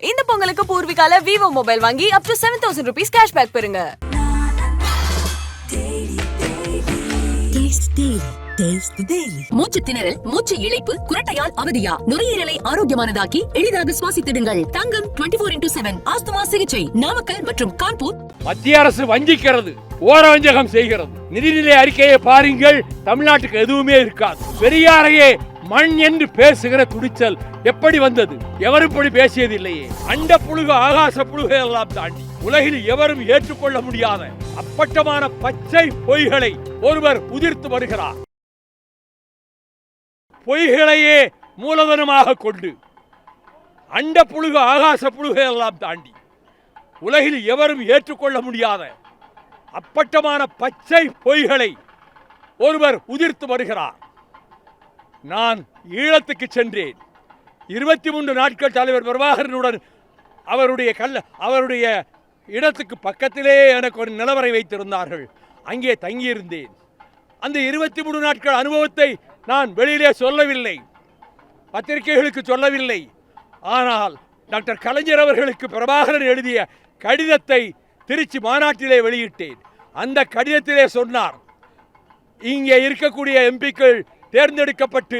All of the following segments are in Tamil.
இந்த பொங்கலுக்கு பூர்விகால விவோ மொபைல் வாங்கி up to 7,000 rupees cashback பெறுங்க. மூச்சு திணறல், மூச்சு இழைப்பு, குரட்டையால் அவதியா, நுரையீரலை ஆரோக்கியமானதாக்கி எளிதாக சுவாசித்திடுங்கள். தங்கம் 24x7 ஆஸ்துமா சிகிச்சை நாமக்கல் மற்றும் கான்பூர். மத்திய அரசு வஞ்சிக்கிறது, ஓரவஞ்சகம் செய்கிறது. நிதிநிலை அறிக்கையை பாருங்கள், தமிழ்நாட்டுக்கு எதுவுமே இருக்காது. பெரியாரையே மண் என்று பேசுகிற துடிச்சல் எப்படி வந்தது? எவரும் இப்படி பேசியது இல்லையே. அண்ட புழுகு ஆகாச புழுகு எல்லாம் தாண்டி உலகில் எவரும் ஏற்றுக்கொள்ள முடியாத அப்பட்டமான பச்சை பொய்களை ஒருவர் உதிர்த்து வருகிறார். பொய்களையே மூலதனமாக கொண்டு அண்ட புழுகு ஆகாச புழுகு எல்லாம் தாண்டி உலகில் எவரும் ஏற்றுக்கொள்ள முடியாத அப்பட்டமான பச்சை பொய்களை ஒருவர் உதிர்த்து வருகிறார். நான் ஈழத்துக்கு சென்றேன். 23 நாட்கள் தலைவர் பிரபாகரனுடன் அவருடைய இடத்துக்கு பக்கத்திலே எனக்கு ஒரு நிலவரை வைத்திருந்தார்கள். அங்கே தங்கியிருந்தேன். அந்த 23 நாட்கள் அனுபவத்தை நான் வெளியிலே சொல்லவில்லை, பத்திரிகைகளுக்கு சொல்லவில்லை. ஆனால் டாக்டர் கலைஞர் அவர்களுக்கு பிரபாகரன் எழுதிய கடிதத்தை திருச்சி மாநாட்டிலே வெளியிட்டேன். அந்த கடிதத்திலே சொன்னார், இங்கே இருக்கக்கூடிய எம்பிக்கள் தேர்ந்தெடுக்கப்பட்டு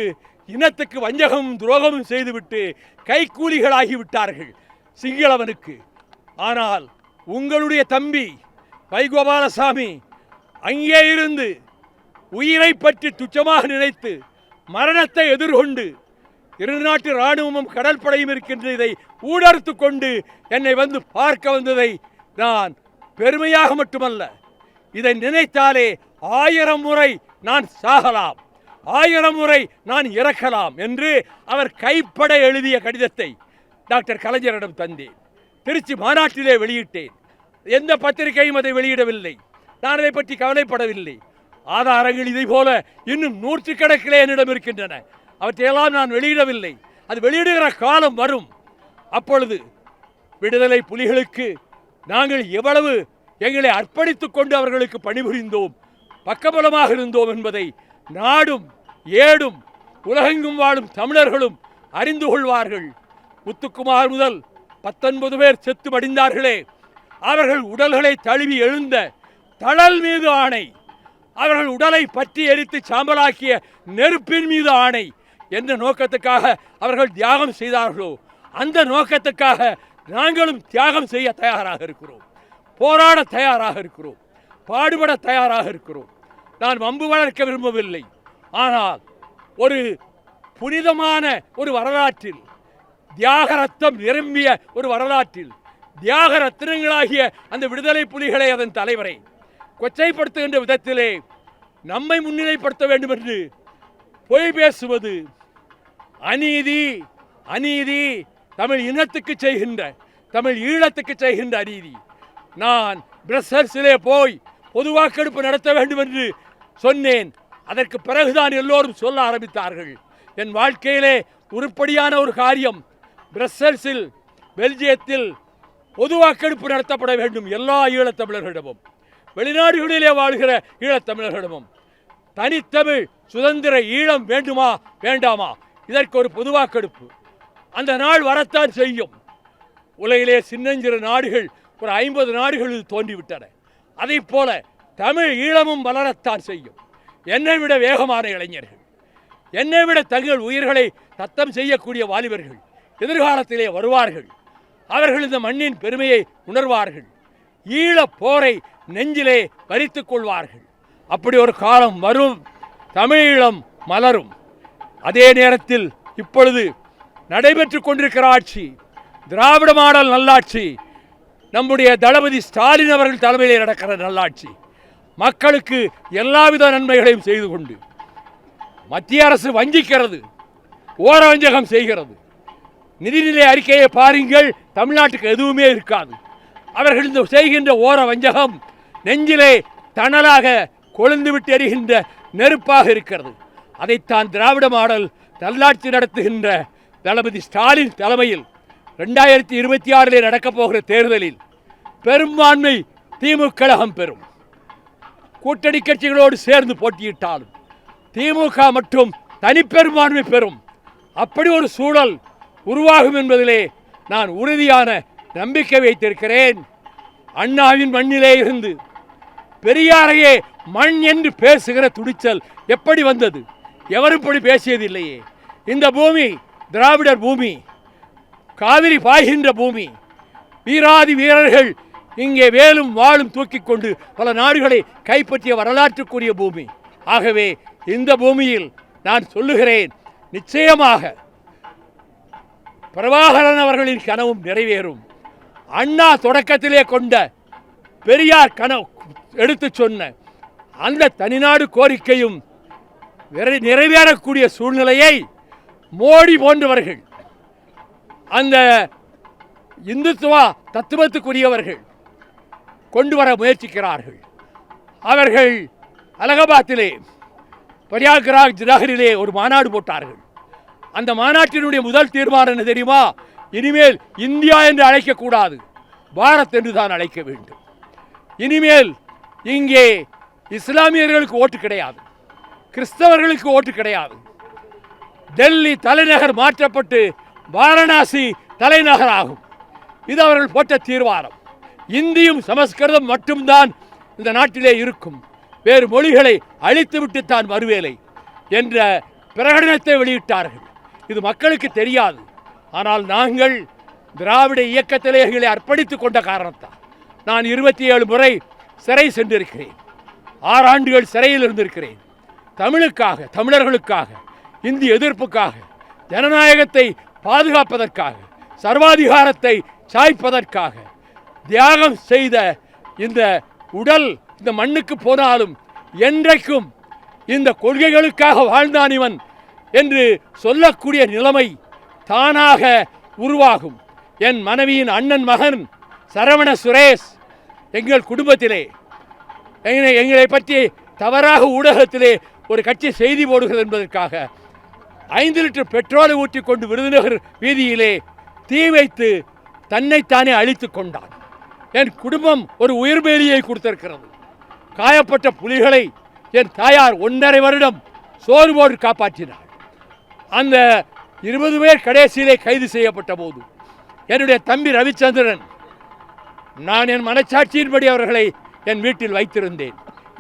இனத்துக்கு வஞ்சகமும் துரோகமும் செய்துவிட்டு கைக்கூலிகளாகிவிட்டார்கள் சிங்களவனுக்கு. ஆனால் உங்களுடைய தம்பி வைகோபாலசாமி அங்கே இருந்து உயிரை பற்றி துச்சமாக நினைத்து மரணத்தை எதிர்கொண்டு இரு நாட்டு இராணுவமும் கடற்படையும் இருக்கின்ற இதை ஊடறுத்து கொண்டு என்னை வந்து பார்க்க வந்ததை நான் பெருமையாக மட்டுமல்ல, இதை நினைத்தாலே 1000 முறை நான் சாகலாம், 1000 முறை நான் இறக்கலாம் என்று அவர் கைப்பட எழுதிய கடிதத்தை டாக்டர் கலைஞரிடம் தந்தேன். திருச்சி மாநாட்டிலே வெளியிட்டேன். எந்த பத்திரிகையும் அதை வெளியிடவில்லை. நான் அதை பற்றி கவலைப்படவில்லை. ஆதாரங்கள் இதை போல இன்னும் 100 கணக்கிலே என்னிடம் இருக்கின்றன. அவற்றையெல்லாம் நான் வெளியிடவில்லை. அது வெளியிடுகிற காலம் வரும். அப்பொழுது விடுதலை புலிகளுக்கு நாங்கள் எவ்வளவு எங்களை அர்ப்பணித்துக் கொண்டு அவர்களுக்கு பணிபுரிந்தோம், பக்கபலமாக இருந்தோம் என்பதை நாடும் ஏடும் உலகெங்கும் வாழும் தமிழர்களும் அறிந்து கொள்வார்கள். முத்துக்குமார் முதல் 19 பேர் செத்து மடிந்தார்களே, அவர்கள் உடல்களை தழுவி எழுந்த தழல் மீது ஆணை, அவர்கள் உடலை பற்றி எரித்து சாம்பலாக்கிய நெருப்பின் மீது ஆணை என்ற நோக்கத்துக்காக அவர்கள் தியாகம் செய்தார்களோ, அந்த நோக்கத்துக்காக நாங்களும் தியாகம் செய்ய தயாராக இருக்கிறோம், போராட தயாராக இருக்கிறோம், பாடுபட தயாராக இருக்கிறோம். நான் வம்பு வளர்க்க விரும்பவில்லை. ஆனால் ஒரு புனிதமான ஒரு வரலாற்றில், தியாக ரத்தம் நிரம்பிய ஒரு வரலாற்றில், தியாக ரத்தினங்களாகிய அந்த விடுதலை புலிகளை, அதன் தலைவரை கொச்சைப்படுத்துகின்ற விதத்திலே நம்மை முன்னிலைப்படுத்த வேண்டும் என்று பொய் பேசுவது அநீதி. அநீதி தமிழ் இனத்துக்கு செய்கின்ற, தமிழ் ஈழத்துக்கு செய்கின்ற அநீதி. நான் பிரசல்ஸிலே போய் பொது வாக்கெடுப்பு நடத்த வேண்டும் என்று சொன்னேன். அதற்கு பிறகுதான் எல்லோரும் சொல்ல ஆரம்பித்தார்கள். என் வாழ்க்கையிலே உருப்படியான ஒரு காரியம், பிரசல்ஸில் பெல்ஜியத்தில் பொது வாக்கெடுப்பு நடத்தப்பட வேண்டும். எல்லா ஈழத்தமிழர்களிடமும், வெளிநாடுகளிலே வாழ்கிற ஈழத்தமிழர்களிடமும் தனித்தமிழ் சுதந்திர ஈழம் வேண்டுமா வேண்டாமா, இதற்கு ஒரு பொது வாக்கெடுப்பு அந்த நாள் வரத்தான் செய்யும். உலகிலே சின்னஞ்சிறு நாடுகள் ஒரு 50 நாடுகளில் தோன்றிவிட்டன. அதை போல தமிழ் ஈழமும் வளரத்தான் செய்யும். என்னை விட வேகமான இளைஞர்கள், என்னை விட தங்கள் உயிர்களை தத்தம் செய்யக்கூடிய வாலிபர்கள் எதிர்காலத்திலே வருவார்கள். அவர்கள் இந்த மண்ணின் பெருமையை உணர்வார்கள். ஈழ போரை நெஞ்சிலே வரித்துக் கொள்வார்கள். அப்படி ஒரு காலம் வரும். தமிழீழம் மலரும். அதே நேரத்தில் இப்பொழுது நடைபெற்று கொண்டிருக்கிற ஆட்சி திராவிட மாடல் நல்லாட்சி, நம்முடைய தளபதி ஸ்டாலின் அவர்கள் தலைமையிலே நடக்கிற நல்லாட்சி, மக்களுக்கு எல்லாவித நன்மைகளையும் செய்து கொண்டு மத்திய அரசு வஞ்சிக்கிறது, ஓரவஞ்சகம் செய்கிறது. நிதிநிலை அறிக்கையை பாருங்கள், தமிழ்நாட்டுக்கு எதுவுமே இருக்காது. அவர்கள் இந்த செய்கின்ற ஓர வஞ்சகம் நெஞ்சிலே தணலாக கொழுந்துவிட்டு எரிகின்ற நெருப்பாக இருக்கிறது. அதைத்தான் திராவிட மாடல் நல்லாட்சி நடத்துகின்ற தளபதி ஸ்டாலின் தலைமையில் 2026 நடக்கப் போகிற தேர்தலில் பெரும்பான்மை திமுக கழகம் பெறும். கூட்டணி கட்சிகளோடு சேர்ந்து போட்டியிட்டாலும் திமுக மட்டும் தனிப்பெரும்பான்மை பெறும். அப்படி ஒரு சூழல் உருவாகும் என்பதிலே நான் உறுதியான நம்பிக்கை வைத்திருக்கிறேன். அண்ணாவின் மண்ணிலே இருந்து பெரியாரையே மண் என்று பேசுகிற துணிச்சல் எப்படி வந்தது? எவரும் இப்படி பேசியதில்லையே. இந்த பூமி திராவிடர் பூமி, காவிரி பாய்கின்ற பூமி. வீராதி வீரர்கள் இங்கே வேலும் வாளும் தூக்கி கொண்டு பல நாடுகளை கைப்பற்றிய வரலாற்றுக்குரிய பூமி. ஆகவே இந்த பூமியில் நான் சொல்லுகிறேன், நிச்சயமாக பிரபாகரன் அவர்களின் கனவும் நிறைவேறும். அண்ணா தொடக்கத்திலே கொண்ட பெரியார் கனவு எடுத்து சொன்ன அந்த தனிநாடு கோரிக்கையும் நிறைவேறக்கூடிய சூழ்நிலையை மோடி போன்றவர்கள், அந்த இந்துத்துவா தத்துவத்துக்குரியவர்கள் கொண்டு வர முயற்சிக்கிறார்கள். அவர்கள் அலகாபாத்திலே பிரயாக்ராஜ் நகரிலே ஒரு மாநாடு போட்டார்கள். அந்த மாநாட்டினுடைய முதல் தீர்மானம் என்ன தெரியுமா? இனிமேல் இந்தியா என்று அழைக்கக்கூடாது, பாரத் என்று தான் அழைக்க வேண்டும். இனிமேல் இங்கே இஸ்லாமியர்களுக்கு ஓட்டு கிடையாது, கிறிஸ்தவர்களுக்கு ஓட்டு கிடையாது. டெல்லி தலைநகர் மாற்றப்பட்டு வாரணாசி தலைநகர் ஆகும். இது அவர்கள் போட்ட தீர்மானம். இந்தியும் சமஸ்கிருதம் மட்டும்தான் இந்த நாட்டிலே இருக்கும், வேறு மொழிகளை அழித்துவிட்டு தான் வருவேலை என்ற பிரகடனத்தை வெளியிட்டார்கள். இது மக்களுக்கு தெரியாது. ஆனால் நாங்கள் திராவிட இயக்கத்திலே எங்களை அர்ப்பணித்துக் கொண்ட காரணத்தால் நான் 27 முறை சிறை சென்றிருக்கிறேன். 6 ஆண்டுகள் சிறையில் இருந்திருக்கிறேன். தமிழுக்காக, தமிழர்களுக்காக, இந்தி எதிர்ப்புக்காக, ஜனநாயகத்தை பாதுகாப்பதற்காக, சர்வாதிகாரத்தை சாய்ப்பதற்காக தியாகம் செய்த இந்த உடல் இந்த மண்ணுக்கு போனாலும் என்றைக்கும் இந்த கொள்கைகளுக்காக வாழ்ந்தான் இவன் என்று சொல்லக்கூடிய நிலைமை தானாக உருவாகும். என் மனைவியின் அண்ணன் மகன் சரவண சுரேஷ் எங்கள் குடும்பத்திலே எங்களை பற்றி தவறாக ஊடகத்திலே ஒரு கட்சி செய்தி போடுகிறது என்பதற்காக 5 லிட்டர் பெட்ரோலை ஊற்றி கொண்டு விருதுநகர் வீதியிலே தீ வைத்து தன்னைத்தானே அழித்து கொண்டான். என் குடும்பம் ஒரு உயிர்வேலியை கொடுத்திருக்கிறது. காயப்பட்ட புலிகளை என் தாயார் 1.5 வருடம் சோறு போட்டு காப்பாற்றினார். அந்த 20 பேர் கடைசியிலே கைது செய்யப்பட்ட போது என்னுடைய தம்பி ரவிச்சந்திரன், நான் என் மனச்சாட்சியின்படி அவர்களை என் வீட்டில் வைத்திருந்தேன்.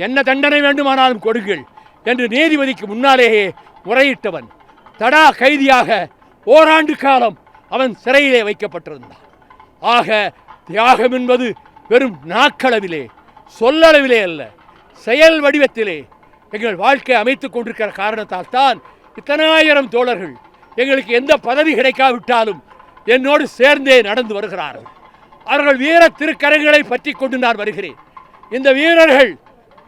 என்ன தண்டனை வேண்டுமானாலும் கொடுங்கள் என்று நீதிபதிக்கு முன்னாலேயே முறையிட்டவன். தடா கைதியாக ஓராண்டு காலம் அவன் சிறையிலே வைக்கப்பட்டிருந்தான். ஆக தியாகம் என்பது வெறும் நாக்களவிலே, சொல்லளவிலே அல்ல, செயல் வடிவத்திலே எங்கள் வாழ்க்கை அமைத்துக் கொண்டிருக்கிற காரணத்தால் தான் இத்தனாயிரம் தோழர்கள் எங்களுக்கு எந்த பதவி கிடைக்காவிட்டாலும் என்னோடு சேர்ந்தே நடந்து வருகிறார்கள். அவர்கள் வீர திருக்கரங்களை பற்றி கொண்டு நான் வருகிறேன். இந்த வீரர்கள்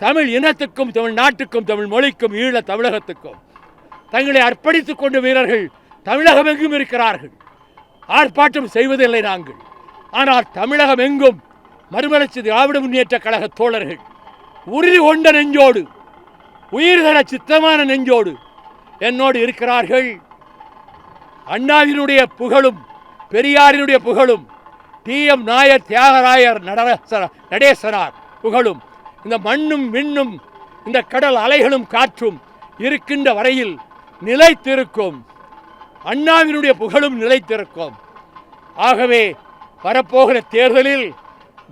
தமிழ் இனத்துக்கும், தமிழ் நாட்டுக்கும், தமிழ் மொழிக்கும், ஈழ தமிழகத்துக்கும் தங்களை அர்ப்பணித்துக் கொண்ட வீரர்கள் தமிழகம் எங்கும் இருக்கிறார்கள். ஆர்ப்பாட்டம் செய்வதில்லை நாங்கள். ஆனால் தமிழகம் எங்கும் மறுமலர்ச்சி திராவிட முன்னேற்ற கழக தோழர்கள் உறுதி கொண்ட நெஞ்சோடு, உயிர்தர சித்தமான நெஞ்சோடு என்னோடு இருக்கிறார்கள். அண்ணாவினுடைய புகழும் பெரியாரினுடைய புகழும் டி.எம். நாயர், தியாகராயர், நடேசனார் புகழும் இந்த மண்ணும் விண்ணும் இந்த கடல் அலைகளும் காற்றும் இருக்கின்ற வரையில் நிலைத்திருக்கும். அண்ணாவினுடைய புகழும் நிலைத்திருக்கும். ஆகவே வரப்போகிற தேர்தலில்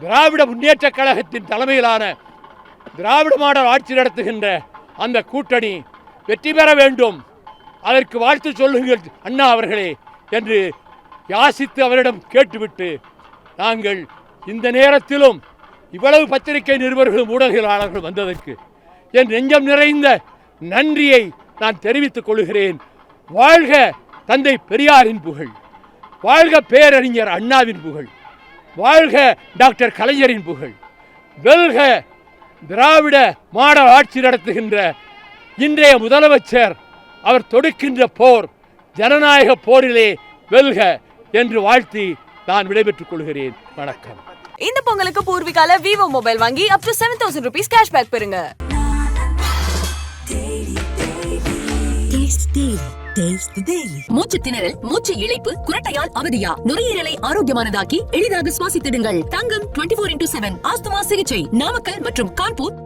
திராவிட முன்னேற்ற கழகத்தின் தலைமையிலான திராவிட மாடல் ஆட்சி நடத்துகின்ற அந்த கூட்டணி வெற்றி பெற வேண்டும். அதற்கு வாழ்த்து சொல்லுங்கள் அண்ணா அவர்களே என்று யாசித்து அவரிடம் கேட்டுவிட்டு, நாங்கள் இந்த நேரத்திலும் இவ்வளவு பத்திரிகை நிருபர்களும் ஊடகவியலாளர்கள் வந்ததற்கு என் நெஞ்சம் நிறைந்த நன்றியை நான் தெரிவித்துக் கொள்கிறேன். வாழ்க தந்தை பெரியாரின் புகழ், வாழ்க பேரறிஞர் அண்ணாவின் புகழ், வாழ்க டாக்டர் கலைஞரின் புகழ், வெல்க திராவிட மாடல் ஆட்சி நடத்துகின்ற இன்றைய முதலமைச்சர் அவர் தொடுக்கின்ற போர் ஜனநாயக போரிலே வெல்க என்று வாழ்த்தி நான் விடைபெற்றுக் கொள்கிறேன். வணக்கம். இந்த பொங்கலுக்கு பூர்விகால விவோ மொபைல் வாங்கி up to 7,000 rupees கேஷ்பேக் பெறுங்க. மூச்சு திணறல், மூச்சு இழைப்பு, குரட்டையால் அவதியா, நுரையீரலை ஆரோக்கியமானதாக்கி எளிதாக சுவாசித்திடுங்கள். தங்கம் 24/7 ஆஸ்துமா சிகிச்சை நாமக்கல் மற்றும் கான்பூர்.